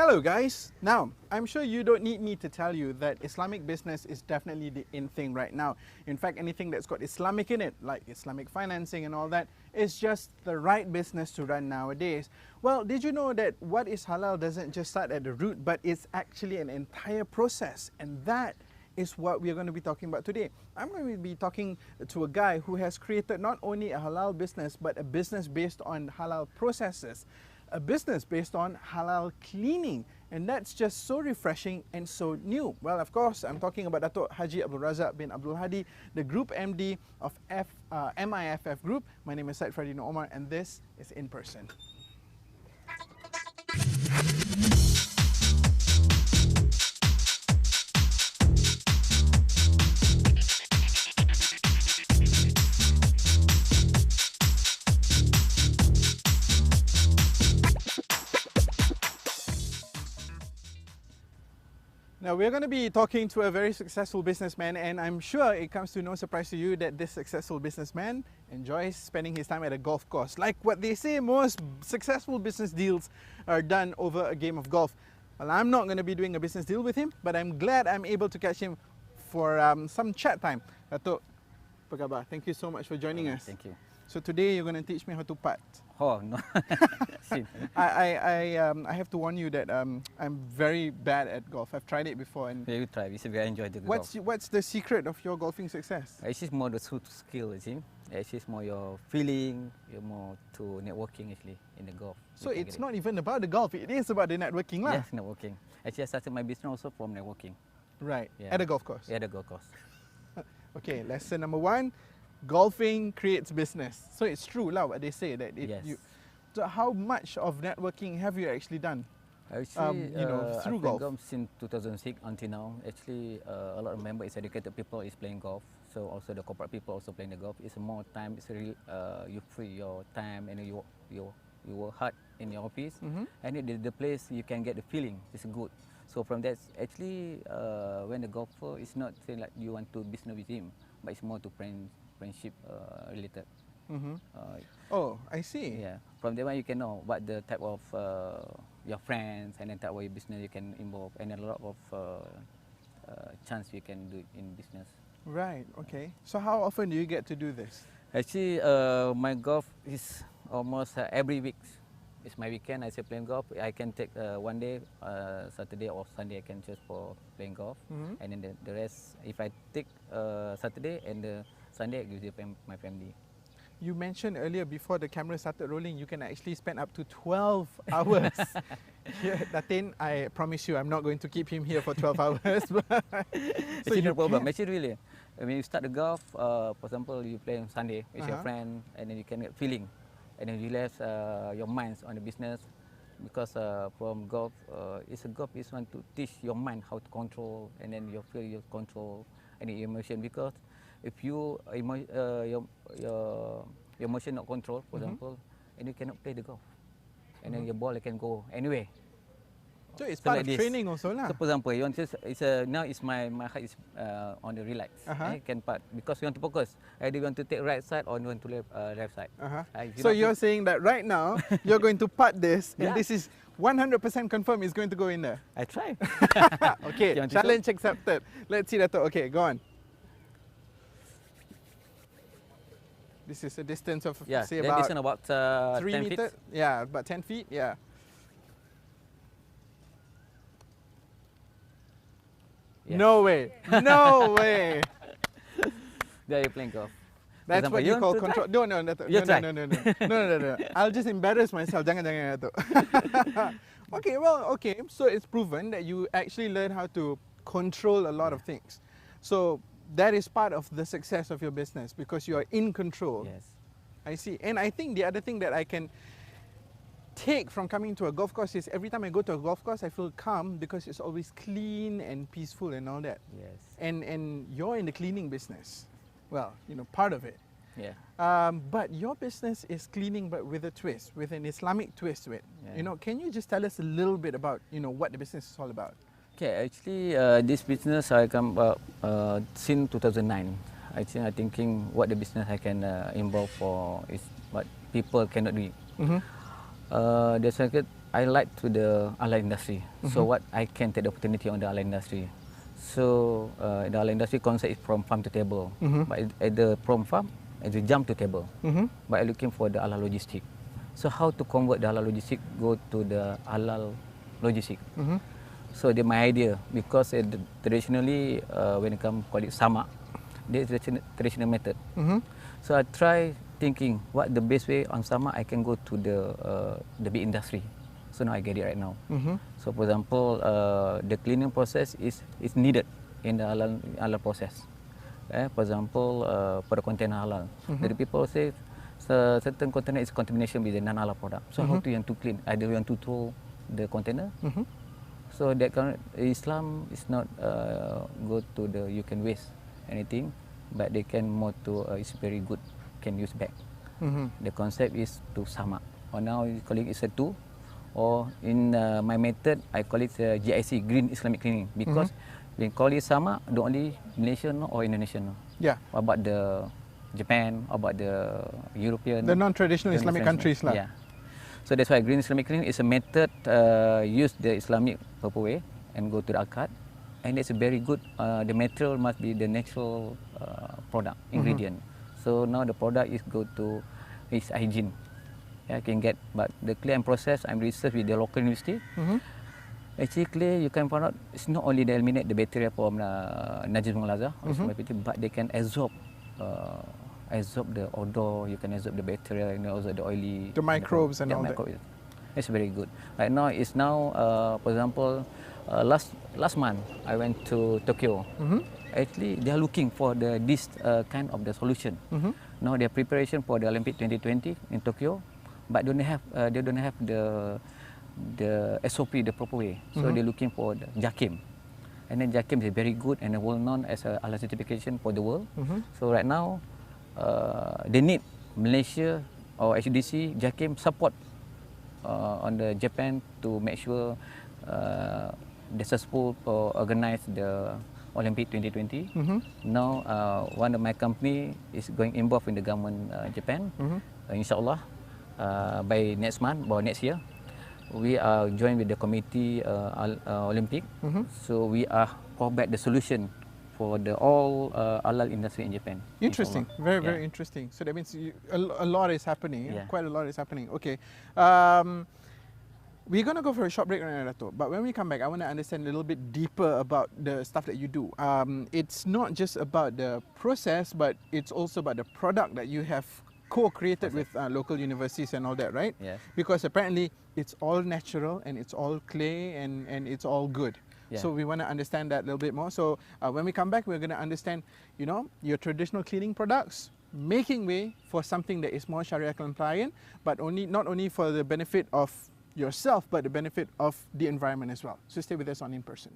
Hello guys! Now, I'm sure you don't need me to tell you that Islamic business is definitely the in thing right now. In fact, anything that's got Islamic in it, like Islamic financing and all that, is just the right business to run nowadays. Well, did you know that what is halal doesn't just start at the root, but it's actually an entire process, and that is what we're going to be talking about today. I'm going to be talking to a guy who has created not only a halal business, but a business based on halal processes. A business based on halal cleaning, and that's just so refreshing and so new. Well, of course, I'm talking about Dato' Haji Abdul Razak bin Abdul Hadi, the Group MD of MIFF Group. My name is Syed Fradino Omar, and this is In Person. Now, we're going to be talking to a very successful businessman, and I'm sure it comes to no surprise to you that this successful businessman enjoys spending his time at a golf course. Like what they say, most successful business deals are done over a game of golf. Well, I'm not going to be doing a business deal with him, but I'm glad I'm able to catch him for some chat time. Dato', apa khabar? Thank you so much for joining us. Thank you. So today you're going to teach me how to putt. Oh, no. I have to warn you that I'm very bad at golf. I've tried it before. And Yeah, you try. We should enjoy the golf. what's the secret of your golfing success? It's just more the skill, you see. It's just more your feeling, you're more to networking actually in the golf. So it's not even about the golf, it is about the networking lah. Yes, networking. Actually, I started my business also from networking. Right, Yeah. at a golf course. Yeah, the golf course. Okay, lesson number one, golfing creates business. So it's true lah what they say that Yes. So how much of networking have you actually done? Actually, through I've played golf. golf since 2006 until now. Actually, a lot of members, educated people is playing golf. So also the corporate people also playing the golf. It's more time. It's really you free your time and you work hard in your office. And the place you can get the feeling is good. So from that, actually, when the golfer is not saying like you want to business with him, but it's more to friendship related. Oh, I see. Yeah, from there one you can know what the type of your friends and then type of your business you can involve, and a lot of chance you can do in business. Right, okay. So how often do you get to do this? Actually, my golf is almost every week. It's my weekend. I say playing golf. I can take one day, Saturday or Sunday. I can choose for playing golf, and then the rest, if I take Saturday and the Sunday, I give my family. You mentioned earlier before the camera started rolling, you can actually spend up to 12 hours here. Datin, I promise you, I'm not going to keep him here for 12 hours. So Actually, no problem. Actually, really, when you start the golf, for example, you play on Sunday with your friend, and then you can get feeling, and then you relax your minds on the business, because from golf, golf is one to teach your mind how to control, and then you feel your control any emotion, because if your emotion not control, for example, and you cannot play the golf, and then your ball can go anywhere. So it's part like of training also lah. So for example, you want to, now it's my heart is on the relax. I can part because you want to focus. Either you want to take right side or you want to left side. So you're saying that right now you're going to putt this, and Yeah. this is 100% confirmed is going to go in there. I try. Okay, You want to challenge accepted. Let's see that. Okay, go on. This is a distance of Yeah, say then about this one about 3 10 meters. feet. Yeah, about 10 feet. Yeah. Yes. No way. No way. There you playing golf. That's example, what you you call want to control. No, no, no, You try. no, no, no, no, no, no, no. I'll just embarrass myself. Jangan, jangan, Dato'. Okay, well, okay. So it's proven that you actually learn how to control a lot of things. So that is part of the success of your business because you are in control. Yes. I see. And I think the other thing that I can take from coming to a golf course is every time I go to a golf course, I feel calm because it's always clean and peaceful and all that. Yes. And you're in the cleaning business. Well, you know, part of it. Yeah. But your business is cleaning, but with a twist, with an Islamic twist to it. Yeah. You know, can you just tell us a little bit about, you know, what the business is all about? Okay, actually, this business I come about since 2009. I think I'm thinking what the business I can involve for is what people cannot do. Mm-hmm. There's like I like to the halal industry. So what I can take the opportunity on the halal industry. So the halal industry concept is from farm to table. But at the from farm, it's a jump to table. But I'm looking for the halal logistic. So how to convert the halal logistic go to the halal logistic? So my idea, because traditionally when it comes call it sama, there is a traditional method. So I try thinking what the best way on sama I can go to the big industry. So now I get it right now. So for example, the cleaning process is needed in the halal process. For example, for the container halal, the people say certain container is contamination with the non-halal product. So how to you to clean? Either you want to throw the container. So that kind of, Islam is not go to the you can waste anything, but they can more to it's very good, can use back. The concept is to sama. Or now you call it is a two, or in my method I call it GIC, Green Islamic Cleaning, because we call it sama, the only Malaysian or Indonesian. Yeah. What about the Japan? Or about the European? The non-traditional Islamic countries lah. Yeah. So that's why Green Islamic Cleaning is a method use the Islamic proper way and go to the akad, and it's very good. The material must be the natural product ingredient. So now the product is go to its hygiene. Yeah, can get, but the clear and process I'm research with the local university. Actually, clear you can find out it's not only they eliminate the bacteria from najis menghalazah, but they can absorb the odor, you can absorb the bacteria, and also the oily, the microbes and all microbes. that. It's very good. Right now, it's now, for example, last month I went to Tokyo. Actually, they are looking for this kind of the solution. Now they are preparation for the Olympic 2020 in Tokyo, but they don't have the SOP the proper way. So they're looking for the JAKIM. And then JAKIM is very good and well known as a halal certification for the world. So right now, they need Malaysia or HDC, JAKIM support on the Japan to make sure they successful or organize the Olympic 2020. Now, one of my company is going involved in the government Japan. Inshallah, by next month or next year, we are joined with the committee Olympic. So we are provide the solution for the all halal industry in Japan. Interesting, inshallah. very interesting. So that means a lot is happening. Yeah. Quite a lot is happening. Okay. We're going to go for a short break right now, Dato'. But when we come back, I want to understand a little bit deeper about the stuff that you do. It's not just about the process, but it's also about the product that you have co-created with local universities and all that, right? Yes. Because apparently it's all natural and it's all clay and it's all good. Yeah. So we want to understand that a little bit more. So when we come back, we're going to understand, you know, your traditional cleaning products, making way for something that is more Sharia compliant, but not only for the benefit of yourself, but the benefit of the environment as well. So stay with us on In Person.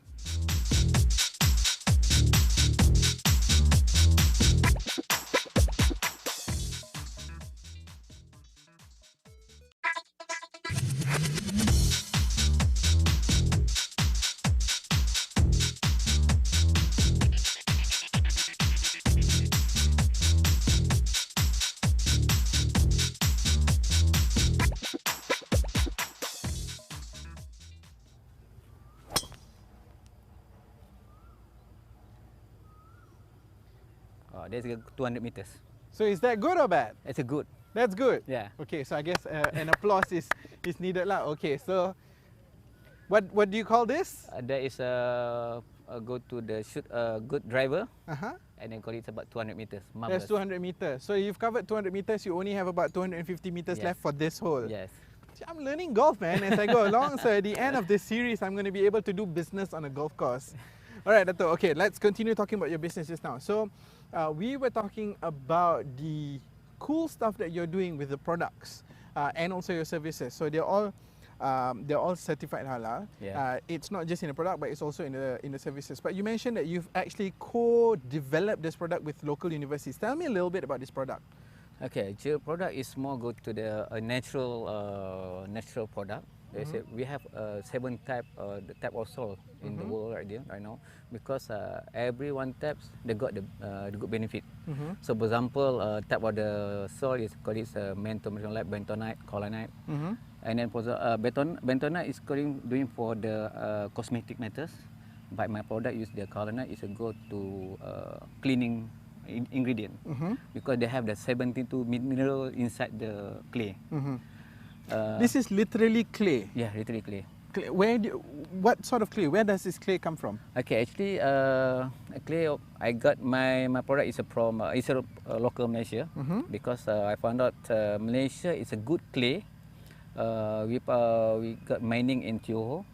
There's 200 meters. So is that good or bad? It's a good. That's good. Yeah. Okay, so I guess an applause is needed lah. Okay, so what do you call this? There is a go to the shoot good driver, Uh-huh. and then call it about 200 meters. That's Marvelous. 200 meters. So you've covered 200 meters. You only have about 250 meters Yes. left for this hole. Yes. I'm learning golf, man, as I go along. So at the end of this series, I'm going to be able to do business on a golf course. All right, Dato'. Okay, let's continue talking about your business just now. So we were talking about the cool stuff that you're doing with the products and also your services. So they're all certified halal. Yeah. It's not just in the product, but it's also in the services. But you mentioned that you've actually co-developed this product with local universities. Tell me a little bit about this product. Okay, the product is more go to the natural product. They say we have 7 type the type of soil in the world right now, because every one types they got the good benefit. So for example, type of the soil is called mantle like bentonite, colonite, And then for the Bentona is doing for the cosmetic matters, but my product use the Colonna is a go to cleaning ingredient because they have the 72 mineral inside the clay. This is literally clay. Yeah, literally clay. What sort of clay? Where does this clay come from? Okay, actually, clay. I got my product is from it's a local Malaysia because I found out Malaysia is a good clay. We got mining in Johor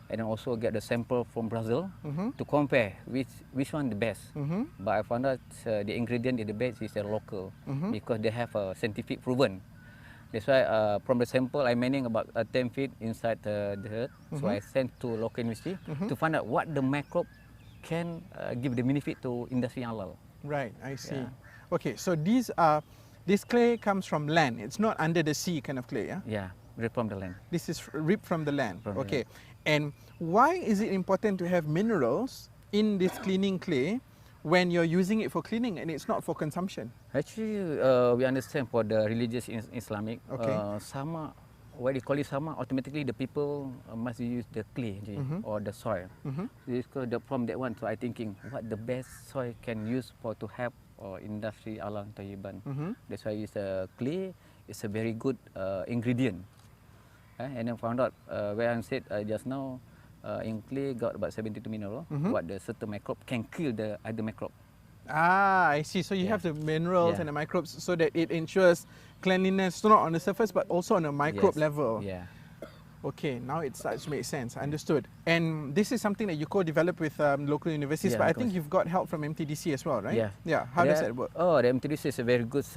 and then also get the sample from Brazil to compare which one the best. But I found out the ingredient in the best is local because they have scientific proven. That's why from the sample I mining about 10 feet inside the earth. So I sent to local university to find out what the microbe can give the benefit to industry halal. Right, I see. Yeah. Okay, so this clay comes from land. It's not under the sea kind of clay, yeah? Yeah, ripped from the land. This is ripped from the land. From the Okay. And why is it important to have minerals in this cleaning clay when you're using it for cleaning and it's not for consumption? Actually, we understand for the religious Islamic, Okay. sama, what they call it sama, automatically the people must use the clay or the soil. From that one, so I thinking what the best soil can use for to help industry alam Tayyiban. That's why it's a clay. It's a very good ingredient. And then found out where I said just now, in clay got about 72 mineral. What the certain microbe can kill the other microbe. Ah, I see. So you have the minerals and the microbes so that it ensures cleanliness not on the surface but also on a microbe level. Yeah. Okay, now it starts to make sense. Understood. And this is something that you co-develop with local universities, but I think you've got help from MTDC as well, right? Yeah. Yeah. How does that work? Oh, the MTDC is a very good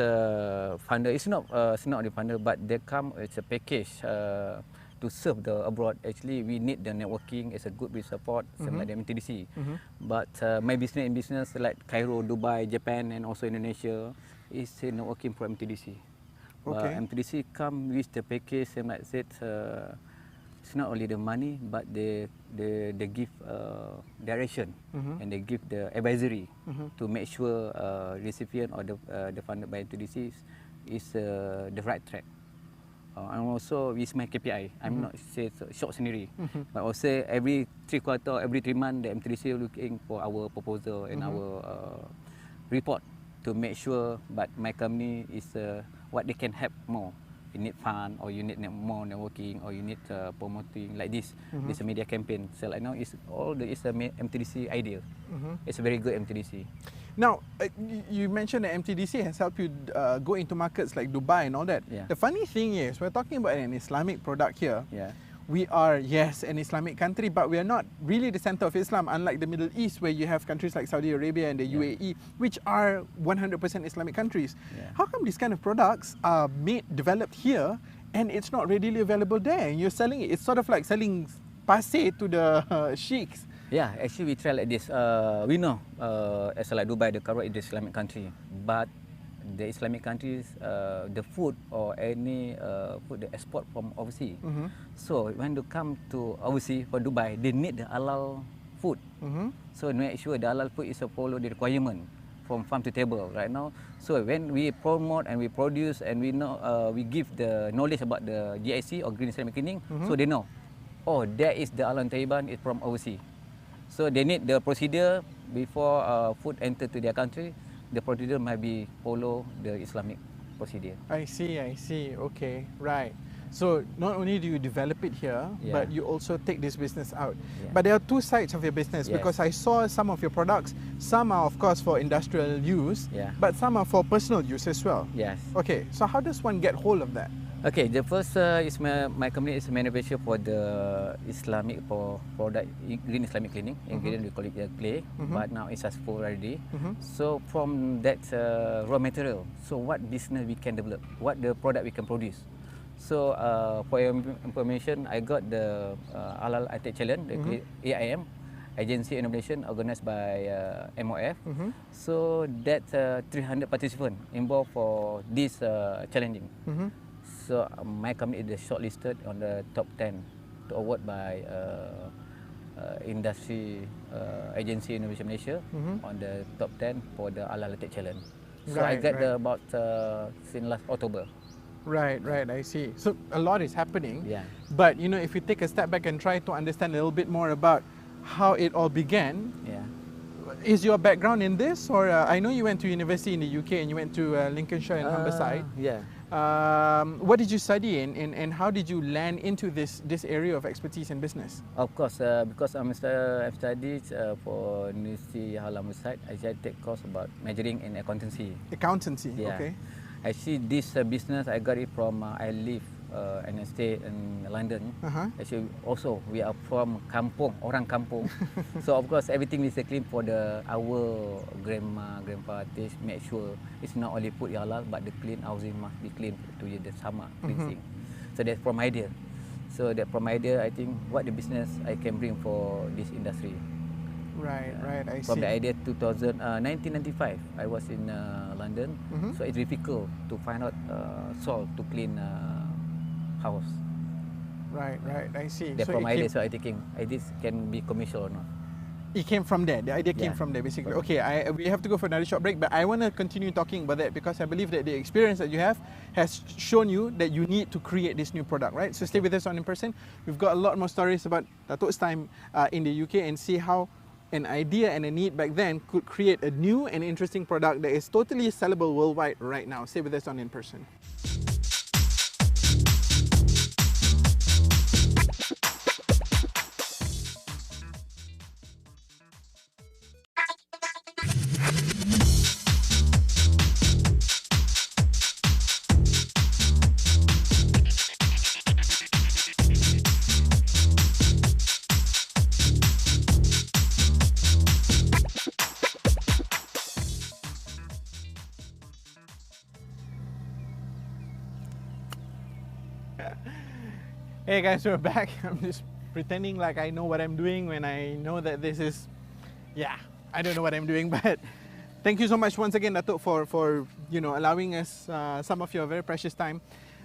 funder. It's not the funder, but they come. It's a package to serve the abroad. Actually, we need the networking. It's a good support, same like the MTDC. But my business like Cairo, Dubai, Japan, and also Indonesia is networking for MTDC. Okay. MTDC come with the package, same like I said. It's not only the money, but they give direction and they give the advisory to make sure recipient or the funded by MTDC is the right track. And also with my KPI, I'm not say short scenery, but also every 3 quarter, every 3 months, the MTDC looking for our proposal and our report to make sure. But my company is what they can help more. You need fund, or you need more networking, or you need promoting like this. It's a media campaign. So like now, it's a MTDC idea. It's a very good MTDC. Now, you mentioned that MTDC has helped you go into markets like Dubai and all that. Yeah. The funny thing is, we're talking about an Islamic product here. Yeah. We are, yes, an Islamic country, but we are not really the center of Islam, unlike the Middle East, where you have countries like Saudi Arabia and the UAE, which are 100% Islamic countries. How come these kind of products are developed here, and it's not readily available there, and you're selling it? It's sort of like selling pasir to the sheikhs. Yeah, actually we try like this. We know, as like Dubai, the Cairo is the Islamic country, but the Islamic countries, the food or any food they export from overseas. So when they come to overseas for Dubai, they need the halal food. So make sure the halal food is follow the requirement from farm to table right now. So when we promote and we produce and we know, we give the knowledge about the GIC or Green Islamic Cleaning, so they know, oh, there is the halal Tayyiban is from overseas. So they need the procedure before food enter to their country. The procedure might be follow the Islamic procedure. I see. Okay, right. So not only do you develop it here, but you also take this business out. But there are two sides of your business, because I saw some of your products. Some are of course for industrial use, but some are for personal use as well. Yes. Okay, so how does one get hold of that? Okay, the first is my company is a manufacturer for the Islamic for product Green Islamic Cleaning. Ingredient we call it clay, but now it's successful already. So from that raw material, so what business we can develop, what the product we can produce. So for your information, I got the Halal High-Tech Challenge, the AIM, Agency Innovation organized by MOF. So that 300 participants involved for this challenging. So my company is shortlisted on the top 10 to award by Industry Agency Innovation Malaysia on the top 10 for the Halal High-Tech Challenge. So I got about since last October. Right, right, I see. So a lot is happening. Yeah. But you know, if you take a step back and try to understand a little bit more about how it all began, Yeah. is your background in this, or I know you went to university in the UK and you went to Lincolnshire and Humberside. Yeah. What did you study in, and how did you land into this area of expertise in business? Of course, because I've studied for University Humberside, I take course about majoring in accountancy. Accountancy, Yeah. okay. I see this business, I got it from, I live and I stay in London. Actually, also, we are from kampung, orang kampung. So, of course, everything is clean for our grandma, grandpa, taste, make sure it's not only food halal, but the clean housing must be clean to the sama cleansing. So, that's from idea. So, that from idea, I think, what the business I can bring for this industry. Right, right, I see. From the idea 1995, I was in London, so it's difficult to find out soil to clean house. Right, right, I see. The So from it idea, came, so I thinking, this can be commercial or not. it came from there. The idea came Yeah. from there, basically. Correct. Okay, we have to go for another short break, but I want to continue talking about that because I believe that the experience that you have has shown you that you need to create this new product, right? So stay with us on In Person. We've got a lot more stories about Datuk's time in the UK and see how an idea and a need back then could create a new and interesting product that is totally sellable worldwide right now. Stay with us on In Person. Hey guys, we're back. I'm just pretending like I know what I'm doing when I know that this is, yeah, I don't know what I'm doing. But thank you so much once again, Datuk, for you know, allowing us some of your very precious time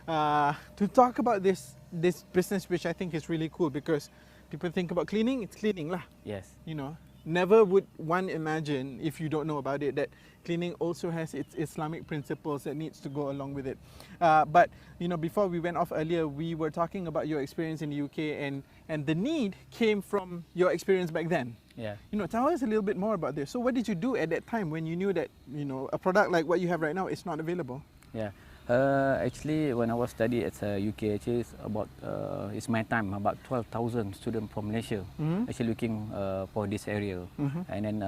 to talk about this business, which I think is really cool because people think about cleaning, it's cleaning lah. Yes. You know, never would one imagine, if you don't know about it, that cleaning also has its Islamic principles that needs to go along with it. But you know, before we went off earlier, we were talking about your experience in the UK, and the need came from your experience back then. Yeah. You know, tell us a little bit more about this. So what did you do at that time when you knew that, you know, a product like what you have right now is not available? Yeah. Actually, when I was studying at UK, actually it's my time, about 12,000 students from Malaysia actually looking for this area, and then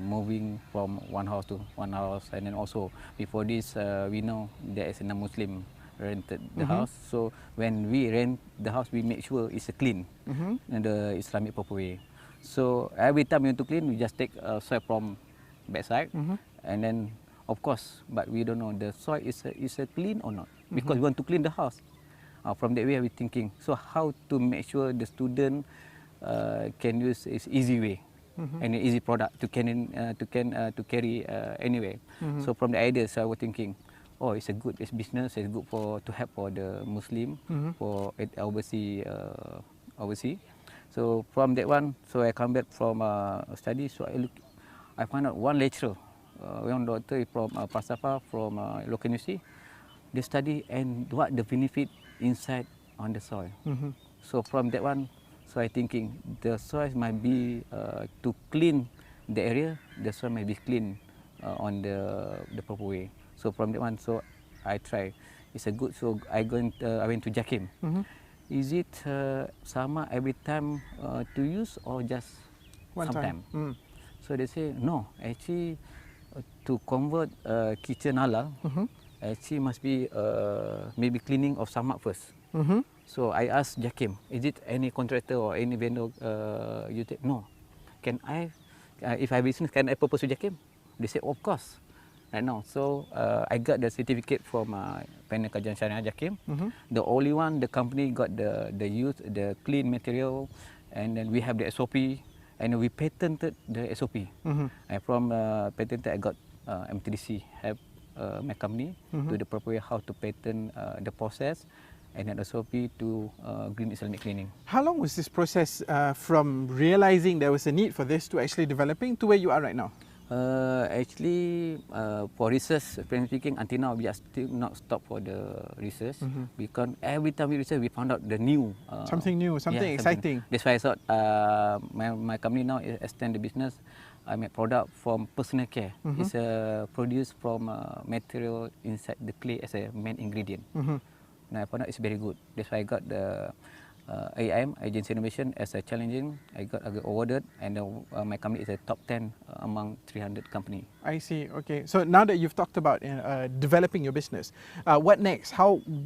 moving from one house to one house, and then also before this we know there is a non-Muslim rented the house, so when we rent the house, we make sure it's clean in the Islamic proper way. So every time we want to clean, we just take soil from backside, and then of course, but we don't know the soil is clean or not because we want to clean the house. From that way, we're thinking. So how to make sure the student can use is easy way and an easy product to carry anyway. So from the idea, so I was thinking, oh, it's it's business. It's good to help for the Muslim for overseas. So from that one, so I come back from study. So I found out one lecturer. One doctor from Pasafa from local university, they study and what the benefit inside on the soil. So from that one, so I thinking the soil might be to clean the area. The soil might be clean on the proper way. So from that one, so I try. It's a good. So I went to Jakim. Is it sama every time to use or just One sometime? time. So they say no. Actually, to convert kitchen halal, actually must be maybe cleaning of samak first. So I asked Jakim, is it any contractor or any vendor you take? No. Can I, if I business, can I propose to Jakim? They say, of course. Right now, so I got the certificate from Panel Kajian Syariah Jakim. The only one, the company got the use the clean material, and then we have the SOP. And we patented the SOP. And from patented, I got MTDC help my company do the proper way how to patent the process and then SOP to green Islamic cleaning. How long was this process from realizing there was a need for this to actually developing to where you are right now? Actually, for research, frankly speaking, until now we are still not stopped for the research because every time we research, we found out the new Something new, something exciting. That's why I thought my company now is extend the business. I make product from personal care. It's produced from material inside the clay as a main ingredient. Now I found out it's very good. That's why I got the AIM, Agency Innovation, as a challenging. I got awarded, and my company is a top 10 among 300 company. I see. Okay. So now that you've talked about developing your business, what next?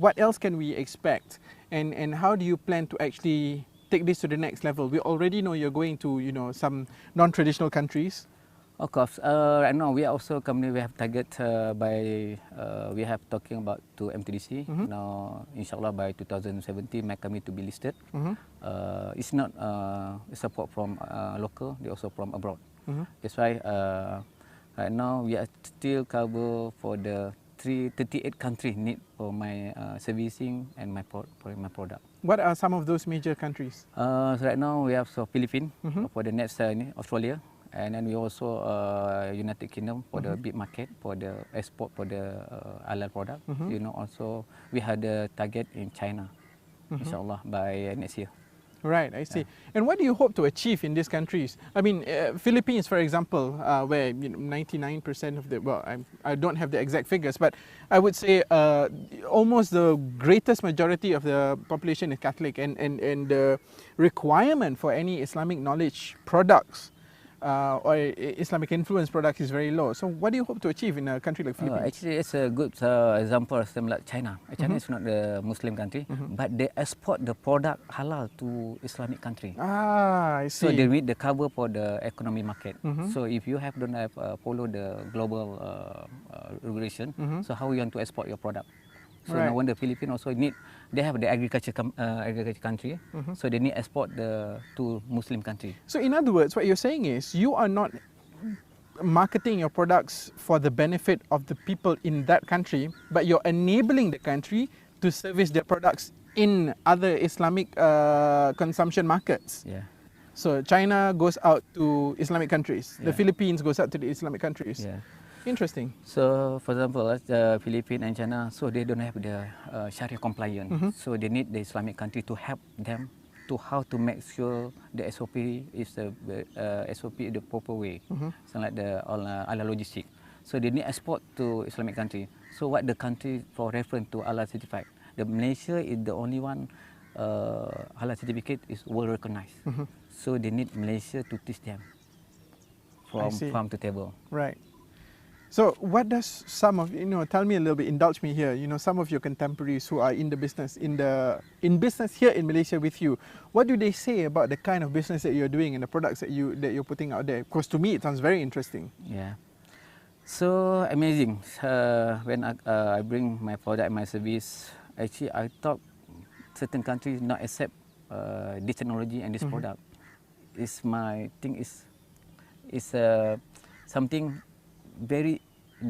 What else can we expect? And how do you plan to actually take this to the next level? We already know you're going to, some non-traditional countries. Of course. Right now we are also company. We have target we have talking about to MTDC. Now, inshallah by 2017, my company to be listed. It's not support from local. They also from abroad. That's why right now we are still cover for the 38 countries need for my servicing and for my product. What are some of those major countries? So right now we have Philippines for the next Australia. And then we also United Kingdom for the big market for the export for the halal product. Also we had a target in China, inshallah by next year. Right, I see. And what do you hope to achieve in these countries? I mean, Philippines, for example, where 99% of the, well, I don't have the exact figures, but I would say almost the greatest majority of the population is Catholic, and the requirement for any Islamic knowledge products or Islamic influence products is very low. So what do you hope to achieve in a country like Philippines? Actually, it's a good example of something like China. China is not the Muslim country, but they export the product halal to Islamic country. Ah, I see. So they need the cover for the economy market. So if you don't have follow the global regulation, so how you want to export your product? So now when the Philippines also they have the agriculture country, so they need export to Muslim country. So in other words, what you're saying is you are not marketing your products for the benefit of the people in that country, but you're enabling the country to service their products in other Islamic consumption markets. Yeah. So China goes out to Islamic countries, the Yeah. Philippines goes out to the Islamic countries. Yeah. Interesting. So, for example, the Philippines and China, so they don't have the Sharia compliant. So they need the Islamic country to help them to how to make sure the SOP is the SOP the proper way. So like the all logistic. So they need export to Islamic country. So what the country for reference to halal certified? The Malaysia is the only one halal certificate is world recognized. So they need Malaysia to teach them from farm to table. Right. So what does some of, tell me a little bit, indulge me here, some of your contemporaries who are in the business, in business here in Malaysia with you, what do they say about the kind of business that you're doing and the products that you're putting out there? Because to me it sounds very interesting. Yeah. So amazing. When I bring my product and my service, actually I thought certain countries not accept this technology and this product. It's my thing is something they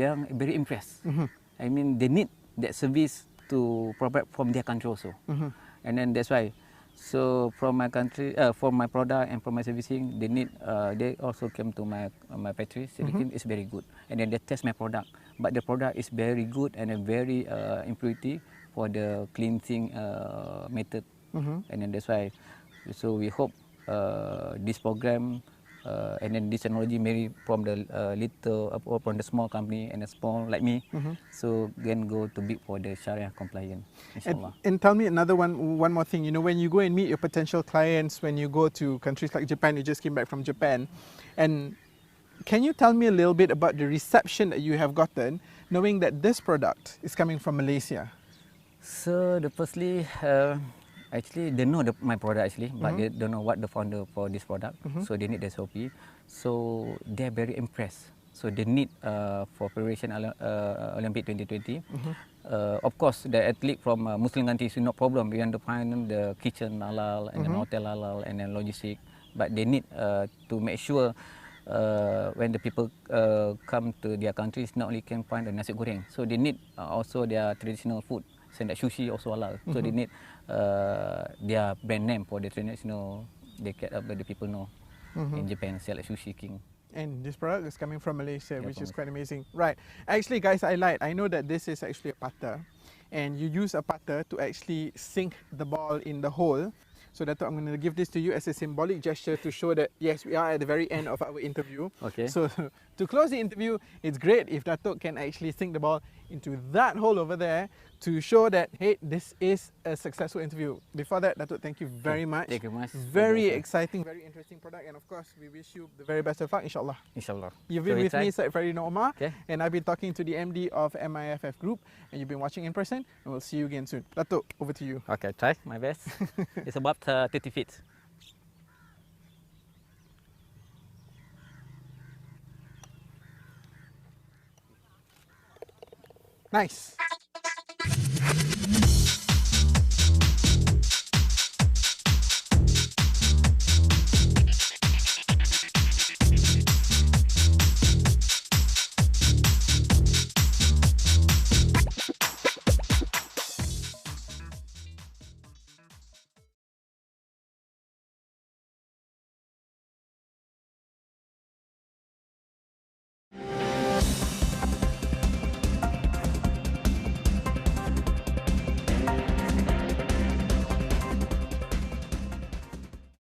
are very impressed. I mean, they need that service to provide from their country also. And then that's why. So from my country, for my product and for my servicing, they also came to my factory. So it's very good. And then they test my product. But the product is very good and a very impurity for the cleansing method. And then that's why. So we hope this program. And then this technology maybe from the little or from the small company and a small like me, so can go to big for the Sharia compliant, inshallah. And tell me one more thing. When you go and meet your potential clients, when you go to countries like Japan, you just came back from Japan, and can you tell me a little bit about the reception that you have gotten, knowing that this product is coming from Malaysia? So firstly. Actually, they know my product actually, but they don't know what the founder for this product. So they need the SOP. So they're very impressed. So they need for preparation Olympic 2020. Of course, the athlete from Muslim countries is no problem. We want to find the kitchen halal and then hotel halal and then logistic. But they need to make sure when the people come to their countries, not only can find the nasi goreng. So they need also their traditional food. So that sushi also halal. So they need their brand name for the traditional. They get up the people know in Japan sell like Sushi King. And this product is coming from Malaysia, which from is quite amazing. Right. Actually, guys, I know that this is actually a putter, and you use a putter to actually sink the ball in the hole. So Dato', I'm going to give this to you as a symbolic gesture to show that, yes, we are at the very end of our interview. Okay. So to close the interview, it's great if Dato' can actually sink the ball into that hole over there to show that, hey, this is a successful interview. Before that, Dato', thank you very much. Thank you very much. Very exciting, very interesting product. And of course, we wish you the very best of luck, inshallah. Inshallah. You've been with try? me, Syed Farid Omar, Okay. and I've been talking to the MD of MIFF Group, and you've been watching in person, and we'll see you again soon. Dato', over to you. Okay, try my best. It's about 30 feet. Nice.